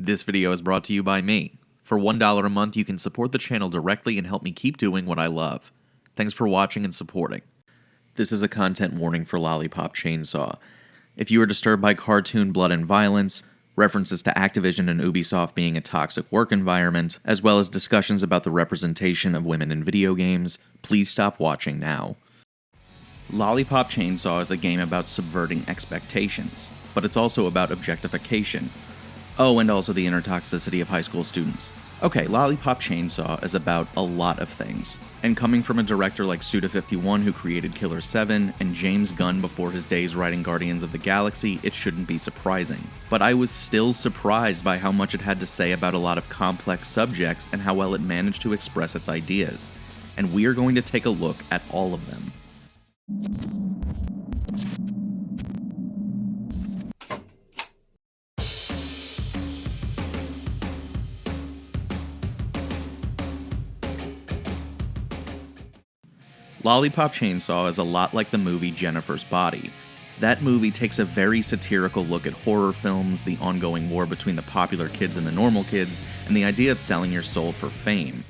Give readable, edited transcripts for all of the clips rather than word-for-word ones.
This video is brought to you by me. For $1 a month, you can support the channel directly and help me keep doing what I love. Thanks for watching and supporting. This is a content warning for Lollipop Chainsaw. If you are disturbed by cartoon blood and violence, references to Activision and Ubisoft being a toxic work environment, as well as discussions about the representation of women in video games, please stop watching now. Lollipop Chainsaw is a game about subverting expectations, but it's also about objectification. Oh, and also the inner toxicity of high school students. Okay, Lollipop Chainsaw is about a lot of things, and coming from a director like Suda51 who created Killer 7, and James Gunn before his days writing Guardians of the Galaxy, it shouldn't be surprising. But I was still surprised by how much it had to say about a lot of complex subjects and how well it managed to express its ideas. And we are going to take a look at all of them. Lollipop Chainsaw is a lot like the movie Jennifer's Body. That movie takes a very satirical look at horror films, the ongoing war between the popular kids and the normal kids, and the idea of selling your soul for fame.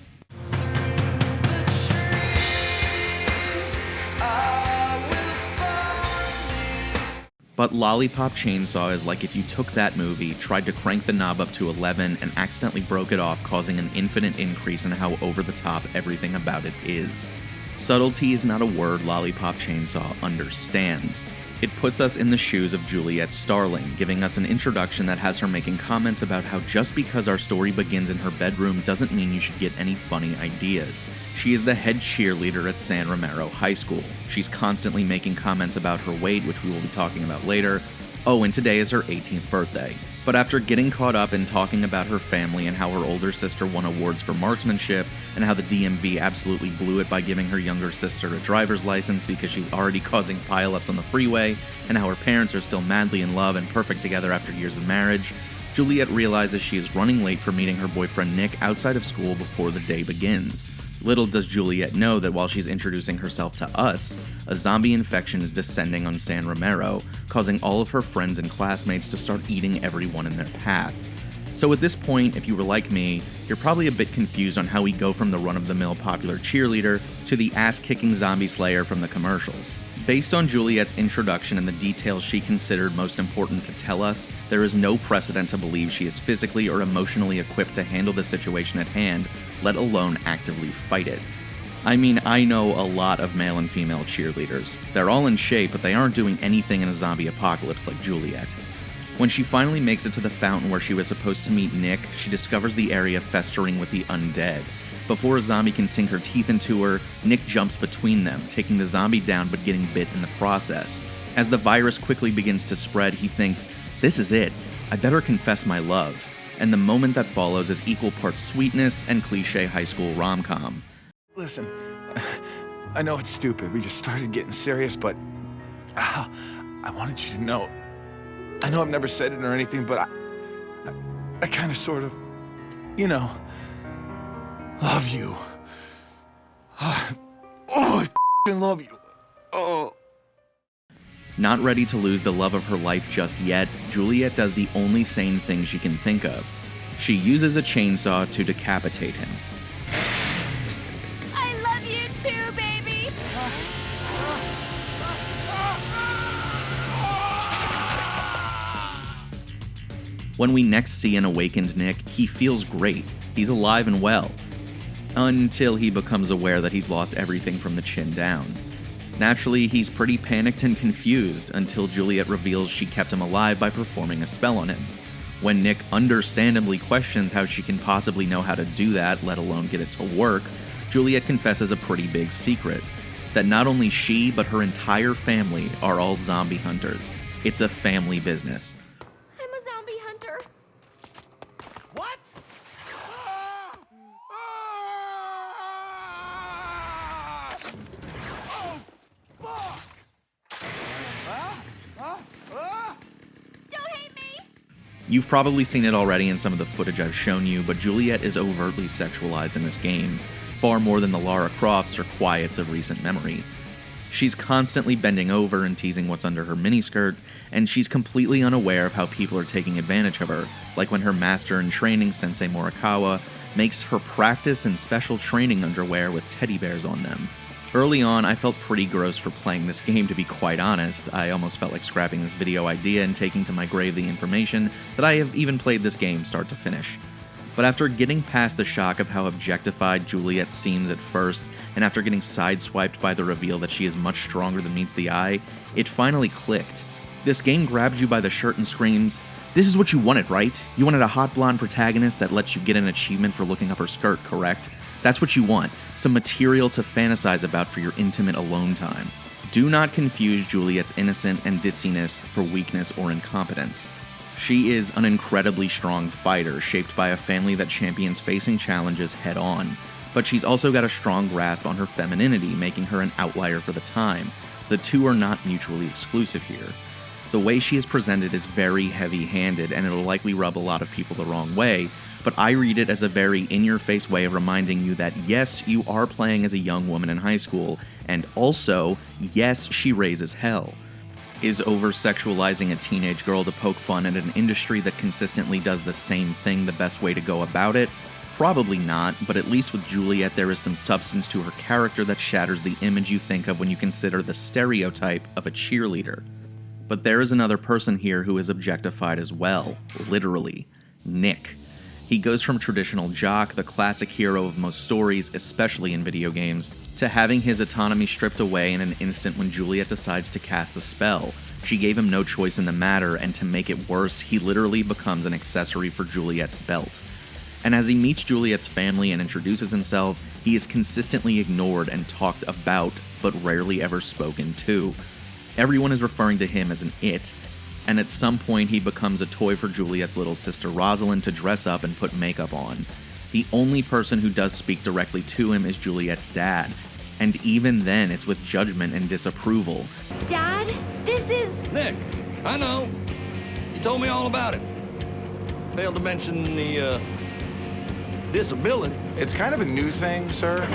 But Lollipop Chainsaw is like if you took that movie, tried to crank the knob up to 11, and accidentally broke it off, causing an infinite increase in how over-the-top everything about it is. Subtlety is not a word Lollipop Chainsaw understands. It puts us in the shoes of Juliet Starling, giving us an introduction that has her making comments about how just because our story begins in her bedroom doesn't mean you should get any funny ideas. She is the head cheerleader at San Romero High School. She's constantly making comments about her weight, which we will be talking about later. Oh, and today is her 18th birthday. But after getting caught up in talking about her family and how her older sister won awards for marksmanship, and how the DMV absolutely blew it by giving her younger sister a driver's license because she's already causing pileups on the freeway, and how her parents are still madly in love and perfect together after years of marriage, Juliet realizes she is running late for meeting her boyfriend Nick outside of school before the day begins. Little does Juliet know that while she's introducing herself to us, a zombie infection is descending on San Romero, causing all of her friends and classmates to start eating everyone in their path. So at this point, if you were like me, you're probably a bit confused on how we go from the run-of-the-mill popular cheerleader to the ass-kicking zombie slayer from the commercials. Based on Juliet's introduction and the details she considered most important to tell us, there is no precedent to believe she is physically or emotionally equipped to handle the situation at hand, let alone actively fight it. I mean, I know a lot of male and female cheerleaders. They're all in shape, but they aren't doing anything in a zombie apocalypse like Juliet. When she finally makes it to the fountain where she was supposed to meet Nick, she discovers the area festering with the undead. Before a zombie can sink her teeth into her, Nick jumps between them, taking the zombie down but getting bit in the process. As the virus quickly begins to spread, he thinks, "This is it. I better confess my love." And the moment that follows is equal parts sweetness and cliché high school rom-com. Listen, I know it's stupid. We just started getting serious, but I wanted you to know. I know I've never said it or anything, but I kind of sort of, love you. I f***ing love you. Oh. Not ready to lose the love of her life just yet, Juliet does the only sane thing she can think of. She uses a chainsaw to decapitate him. I love you too, baby! When we next see an awakened Nick, he feels great. He's alive and well. Until he becomes aware that he's lost everything from the chin down. Naturally, he's pretty panicked and confused until Juliet reveals she kept him alive by performing a spell on him. When Nick understandably questions how she can possibly know how to do that, let alone get it to work, Juliet confesses a pretty big secret. That not only she, but her entire family are all zombie hunters. It's a family business. I'm a zombie hunter. What? Don't hate me! You've probably seen it already in some of the footage I've shown you, but Juliet is overtly sexualized in this game, far more than the Lara Crofts or Quiets of recent memory. She's constantly bending over and teasing what's under her miniskirt, and she's completely unaware of how people are taking advantage of her, like when her master in training, Sensei Morikawa, makes her practice in special training underwear with teddy bears on them. Early on, I felt pretty gross for playing this game, to be quite honest. I almost felt like scrapping this video idea and taking to my grave the information that I have even played this game start to finish. But after getting past the shock of how objectified Juliet seems at first, and after getting sideswiped by the reveal that she is much stronger than meets the eye, it finally clicked. This game grabs you by the shirt and screams, "This is what you wanted, right? You wanted a hot blonde protagonist that lets you get an achievement for looking up her skirt, correct? That's what you want, some material to fantasize about for your intimate alone time." Do not confuse Juliet's innocent and ditziness for weakness or incompetence. She is an incredibly strong fighter, shaped by a family that champions facing challenges head-on, but she's also got a strong grasp on her femininity, making her an outlier for the time. The two are not mutually exclusive here. The way she is presented is very heavy-handed, and it'll likely rub a lot of people the wrong way, but I read it as a very in-your-face way of reminding you that yes, you are playing as a young woman in high school, and also, yes, she raises hell. Is over-sexualizing a teenage girl to poke fun at an industry that consistently does the same thing the best way to go about it? Probably not, but at least with Juliet there is some substance to her character that shatters the image you think of when you consider the stereotype of a cheerleader. But there is another person here who is objectified as well, literally. Nick. He goes from traditional jock, the classic hero of most stories, especially in video games, to having his autonomy stripped away in an instant when Juliet decides to cast the spell. She gave him no choice in the matter, and to make it worse, he literally becomes an accessory for Juliet's belt. And as he meets Juliet's family and introduces himself, he is consistently ignored and talked about, but rarely ever spoken to. Everyone is referring to him as an it, and at some point he becomes a toy for Juliet's little sister Rosalind to dress up and put makeup on. The only person who does speak directly to him is Juliet's dad, and even then it's with judgment and disapproval. Dad, this is... Nick, I know. You told me all about it. Failed to mention the, disability. It's kind of a new thing, sir.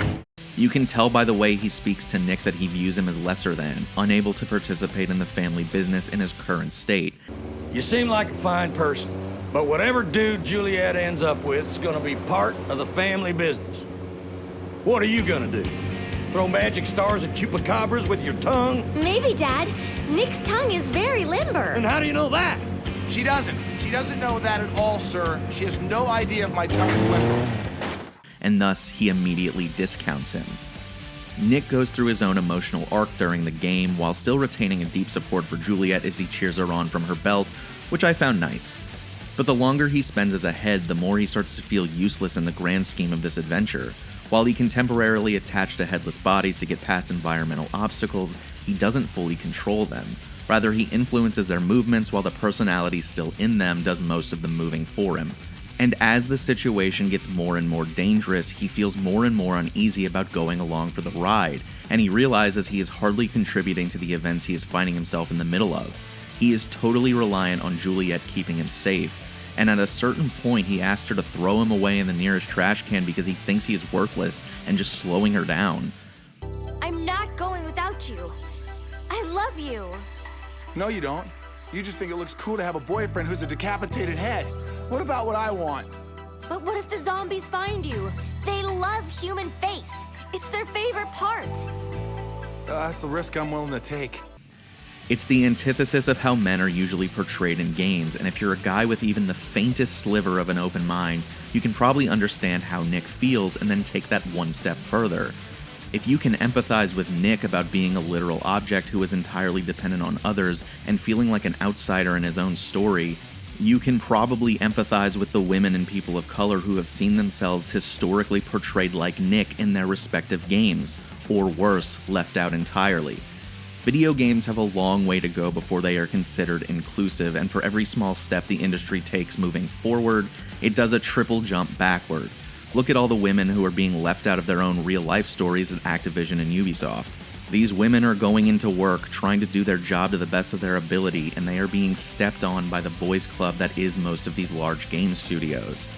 You can tell by the way he speaks to Nick that he views him as lesser than, unable to participate in the family business in his current state. You seem like a fine person, but whatever dude Juliet ends up with is gonna be part of the family business. What are you gonna do? Throw magic stars at chupacabras with your tongue? Maybe, Dad. Nick's tongue is very limber. And how do you know that? She doesn't. She doesn't know that at all, sir. She has no idea if my tongue is limber. And thus he immediately discounts him. Nick goes through his own emotional arc during the game while still retaining a deep support for Juliet as he cheers her on from her belt, which I found nice. But the longer he spends as a head, the more he starts to feel useless in the grand scheme of this adventure. While he can temporarily attach to headless bodies to get past environmental obstacles, he doesn't fully control them. Rather, he influences their movements while the personality still in them does most of the moving for him. And as the situation gets more and more dangerous, he feels more and more uneasy about going along for the ride, and he realizes he is hardly contributing to the events he is finding himself in the middle of. He is totally reliant on Juliet keeping him safe, and at a certain point he asks her to throw him away in the nearest trash can because he thinks he is worthless and just slowing her down. I'm not going without you. I love you. No, you don't. You just think it looks cool to have a boyfriend who's a decapitated head. What about what I want? But what if the zombies find you? They love human face. It's their favorite part. That's the risk I'm willing to take. It's the antithesis of how men are usually portrayed in games, and if you're a guy with even the faintest sliver of an open mind, you can probably understand how Nick feels and then take that one step further. If you can empathize with Nick about being a literal object who is entirely dependent on others and feeling like an outsider in his own story, you can probably empathize with the women and people of color who have seen themselves historically portrayed like Nick in their respective games, or worse, left out entirely. Video games have a long way to go before they are considered inclusive, and for every small step the industry takes moving forward, it does a triple jump backward. Look at all the women who are being left out of their own real-life stories at Activision and Ubisoft. These women are going into work, trying to do their job to the best of their ability, and they are being stepped on by the boys' club that is most of these large game studios.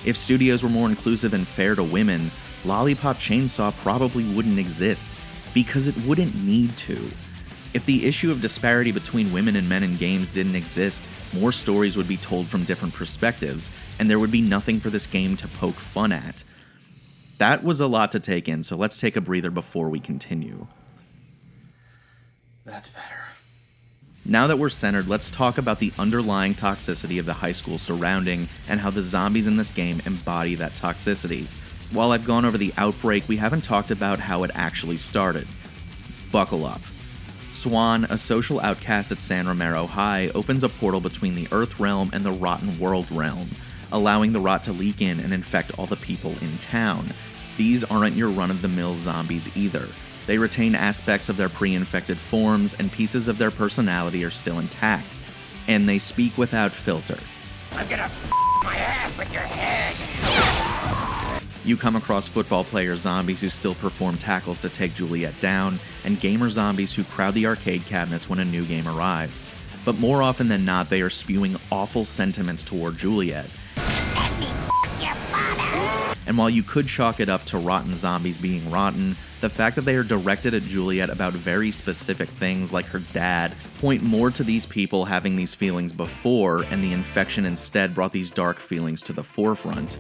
If studios were more inclusive and fair to women, Lollipop Chainsaw probably wouldn't exist. Because it wouldn't need to. If the issue of disparity between women and men in games didn't exist, more stories would be told from different perspectives, and there would be nothing for this game to poke fun at. That was a lot to take in, so let's take a breather before we continue. That's better. Now that we're centered, let's talk about the underlying toxicity of the high school surrounding and how the zombies in this game embody that toxicity. While I've gone over the outbreak, we haven't talked about how it actually started. Buckle up. Swan, a social outcast at San Romero High, opens a portal between the Earth realm and the Rotten World realm, allowing the rot to leak in and infect all the people in town. These aren't your run-of-the-mill zombies either. They retain aspects of their pre-infected forms, and pieces of their personality are still intact. And they speak without filter. I'm gonna my ass with your head! You come across football player zombies who still perform tackles to take Juliet down, and gamer zombies who crowd the arcade cabinets when a new game arrives. But more often than not, they are spewing awful sentiments toward Juliet. And while you could chalk it up to rotten zombies being rotten, the fact that they are directed at Juliet about very specific things like her dad point more to these people having these feelings before, and the infection instead brought these dark feelings to the forefront.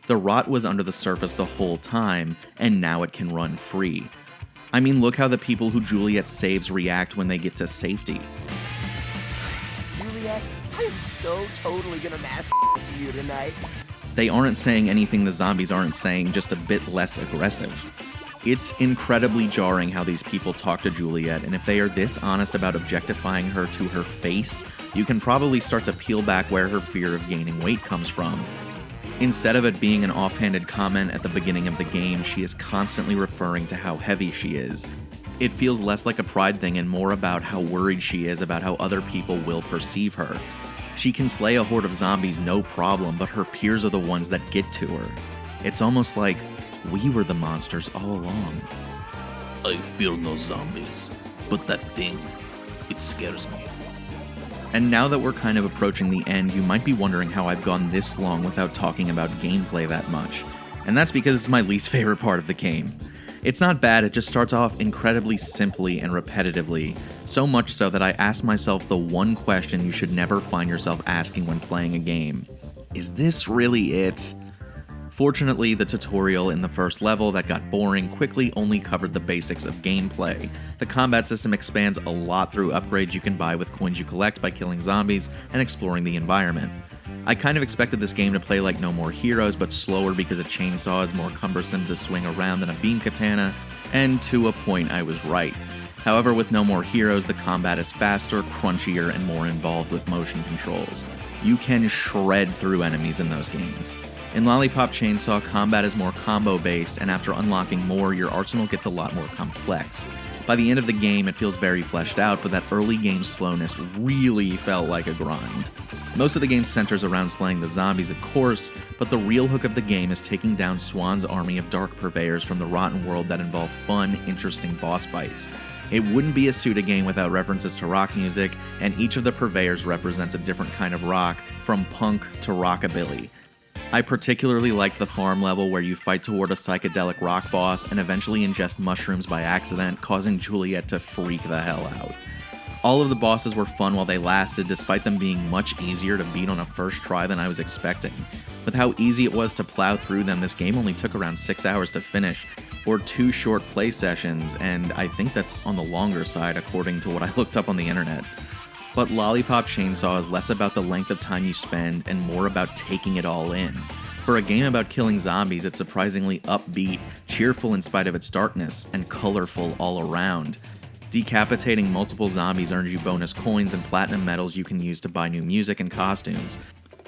The rot was under the surface the whole time, and now it can run free. I mean, look how the people who Juliet saves react when they get to safety. Juliet, I am so totally gonna mask to you tonight. They aren't saying anything the zombies aren't saying, just a bit less aggressive. It's incredibly jarring how these people talk to Juliet, and if they are this honest about objectifying her to her face, you can probably start to peel back where her fear of gaining weight comes from. Instead of it being an offhanded comment at the beginning of the game, she is constantly referring to how heavy she is. It feels less like a pride thing and more about how worried she is about how other people will perceive her. She can slay a horde of zombies no problem, but her peers are the ones that get to her. It's almost like we were the monsters all along. I fear no zombies, but that thing, it scares me. And now that we're kind of approaching the end, you might be wondering how I've gone this long without talking about gameplay that much. And that's because it's my least favorite part of the game. It's not bad, it just starts off incredibly simply and repetitively, so much so that I ask myself the one question you should never find yourself asking when playing a game. Is this really it? Fortunately, the tutorial in the first level that got boring quickly only covered the basics of gameplay. The combat system expands a lot through upgrades you can buy with coins you collect by killing zombies and exploring the environment. I kind of expected this game to play like No More Heroes, but slower because a chainsaw is more cumbersome to swing around than a beam katana, and to a point I was right. However, with No More Heroes, the combat is faster, crunchier, and more involved with motion controls. You can shred through enemies in those games. In Lollipop Chainsaw, combat is more combo-based, and after unlocking more, your arsenal gets a lot more complex. By the end of the game, it feels very fleshed out, but that early game slowness really felt like a grind. Most of the game centers around slaying the zombies, of course, but the real hook of the game is taking down Swan's army of dark purveyors from the Rotten World that involve fun, interesting boss fights. It wouldn't be a Suda game without references to rock music, and each of the purveyors represents a different kind of rock, from punk to rockabilly. I particularly liked the farm level where you fight toward a psychedelic rock boss and eventually ingest mushrooms by accident, causing Juliet to freak the hell out. All of the bosses were fun while they lasted, despite them being much easier to beat on a first try than I was expecting. With how easy it was to plow through them, this game only took around 6 hours to finish, or 2 short play sessions, and I think that's on the longer side according to what I looked up on the internet. But Lollipop Chainsaw is less about the length of time you spend and more about taking it all in. For a game about killing zombies, it's surprisingly upbeat, cheerful in spite of its darkness, and colorful all around. Decapitating multiple zombies earns you bonus coins and platinum medals you can use to buy new music and costumes.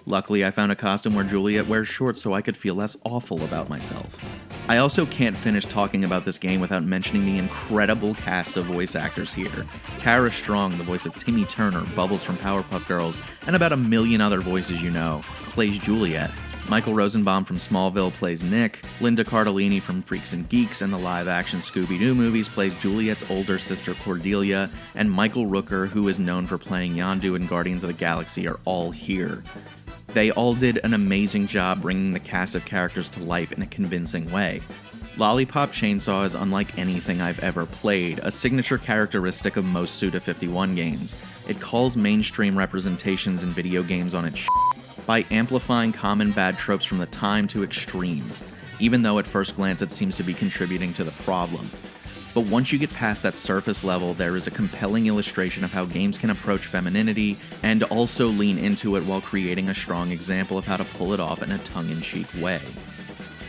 Luckily, I found a costume where Juliet wears shorts so I could feel less awful about myself. I also can't finish talking about this game without mentioning the incredible cast of voice actors here. Tara Strong, the voice of Timmy Turner, Bubbles from Powerpuff Girls, and about a million other voices you know, plays Juliet. Michael Rosenbaum from Smallville plays Nick, Linda Cardellini from Freaks and Geeks and the live-action Scooby-Doo movies plays Juliet's older sister Cordelia, and Michael Rooker, who is known for playing Yondu in Guardians of the Galaxy, are all here. They all did an amazing job bringing the cast of characters to life in a convincing way. Lollipop Chainsaw is unlike anything I've ever played, a signature characteristic of most Suda51 games. It calls mainstream representations in video games on its by amplifying common bad tropes from the time to extremes, even though at first glance it seems to be contributing to the problem. But once you get past that surface level, there is a compelling illustration of how games can approach femininity and also lean into it while creating a strong example of how to pull it off in a tongue-in-cheek way.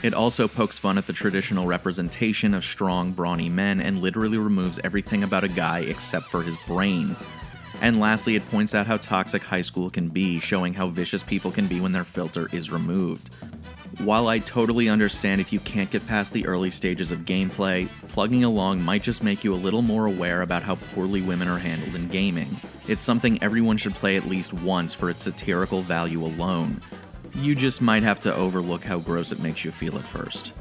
It also pokes fun at the traditional representation of strong, brawny men and literally removes everything about a guy except for his brain. And lastly, it points out how toxic high school can be, showing how vicious people can be when their filter is removed. While I totally understand if you can't get past the early stages of gameplay, plugging along might just make you a little more aware about how poorly women are handled in gaming. It's something everyone should play at least once for its satirical value alone. You just might have to overlook how gross it makes you feel at first.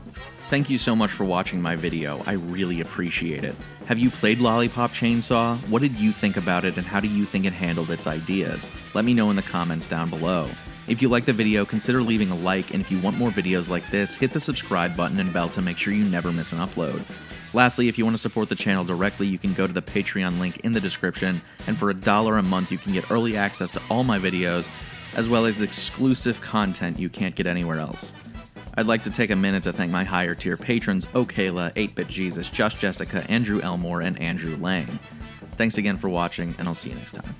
Thank you so much for watching my video, I really appreciate it. Have you played Lollipop Chainsaw? What did you think about it and how do you think it handled its ideas? Let me know in the comments down below. If you liked the video, consider leaving a like, and if you want more videos like this, hit the subscribe button and bell to make sure you never miss an upload. Lastly, if you want to support the channel directly, you can go to the Patreon link in the description, and for $1 a month you can get early access to all my videos, as well as exclusive content you can't get anywhere else. I'd like to take a minute to thank my higher tier patrons, Okayla, 8-Bit Jesus, Josh Jessica, Andrew Elmore, and Andrew Lang. Thanks again for watching, and I'll see you next time.